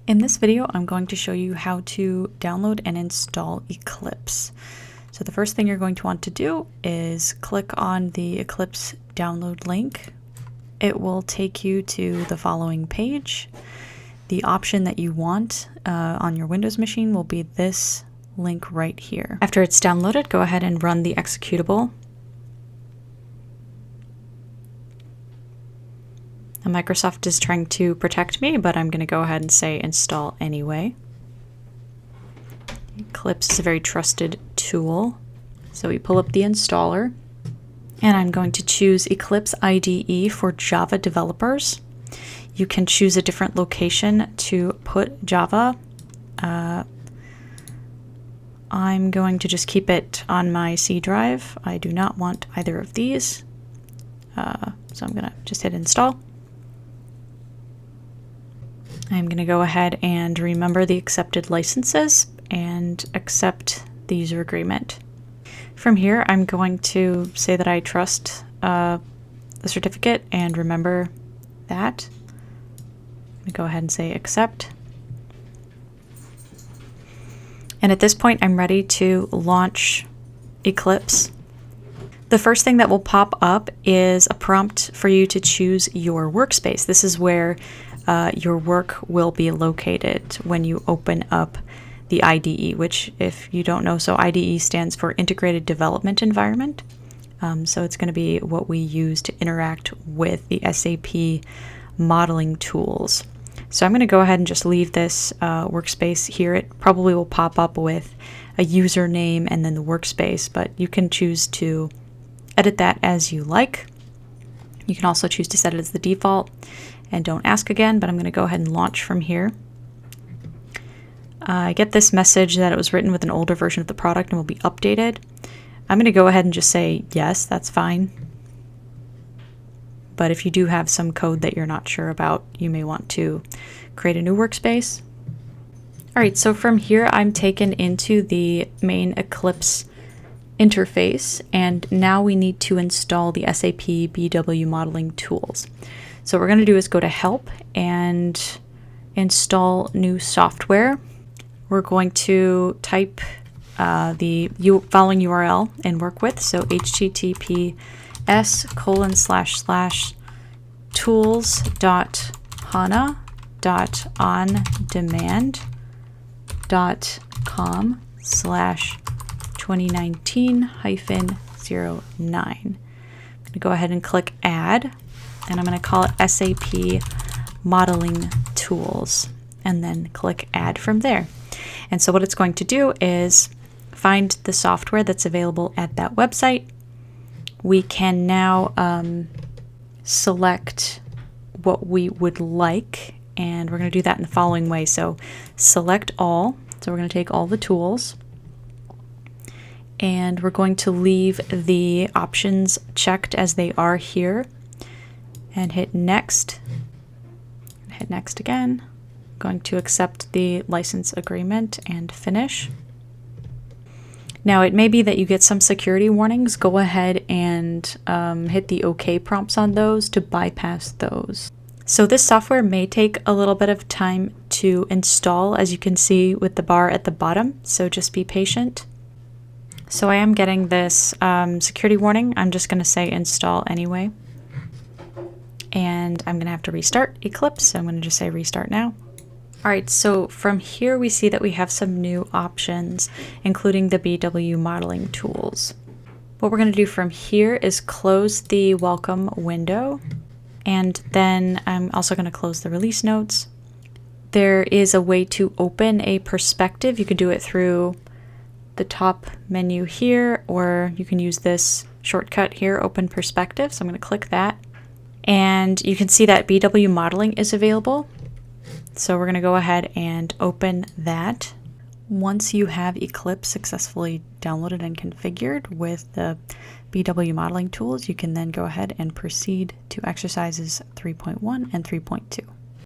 In this video, I'm going to show you how to download and install Eclipse. So the first thing you're going to want to do is click on the Eclipse download link. It will take you to the following page. The option that you want on your Windows machine will be this link right here. After it's downloaded, go ahead and run the executable. Microsoft is trying to protect me, but I'm going to go ahead and say install anyway. Eclipse is a very trusted tool. So we pull up the installer, and I'm going to choose Eclipse IDE for Java developers. You can choose a different location to put Java. I'm going to just keep it on my C drive. I do not want either of these. So I'm going to just hit install. I'm going to go ahead and remember the accepted licenses and accept the user agreement. From here, I'm going to say that I trust the certificate and remember that. I'm going to go ahead and say accept. And at this point, I'm ready to launch Eclipse. The first thing that will pop up is a prompt for you to choose your workspace. This is where your work will be located when you open up the IDE, which, if you don't know, so IDE stands for Integrated Development Environment. So it's going to be what we use to interact with the SAP modeling tools. So I'm going to go ahead and just leave this workspace here. It probably will pop up with a username and then the workspace, but you can choose to edit that as you like. You can also choose to set it as the default and don't ask again, but I'm going to go ahead and launch from here. I get this message that it was written with an older version of the product and will be updated. I'm going to go ahead and just say yes, that's fine. But if you do have some code that you're not sure about, you may want to create a new workspace. All right, so from here I'm taken into the main Eclipse interface, and now we need to install the SAP BW modeling tools. So what we're going to do is go to Help and install new software. We're going to type the following URL and work with, so https://tools.hana.on-demand.com/2019-09. I'm going to go ahead and click Add, and I'm going to call it SAP Modeling Tools, and then click Add from there. And so what it's going to do is find the software that's available at that website. We can now select what we would like, and we're going to do that in the following way. So select all. So we're going to take all the tools, and we're going to leave the options checked as they are here, and hit next. Hit next again. I'm going to accept the license agreement and finish. Now it may be that you get some security warnings. Go ahead and hit the OK prompts on those to bypass those. So this software may take a little bit of time to install, as you can see with the bar at the bottom, so just be patient. So I am getting this security warning. I'm just going to say install anyway. And I'm going to have to restart Eclipse, so I'm going to just say restart now. All right, so from here we see that we have some new options, including the BW modeling tools. What we're going to do from here is close the welcome window, and then I'm also going to close the release notes. There is a way to open a perspective. You can do it through the top menu here, or you can use this shortcut here, open perspective. So I'm going to click that. And you can see that BW modeling is available. So we're going to go ahead and open that. Once you have Eclipse successfully downloaded and configured with the BW modeling tools, you can then go ahead and proceed to exercises 3.1 and 3.2.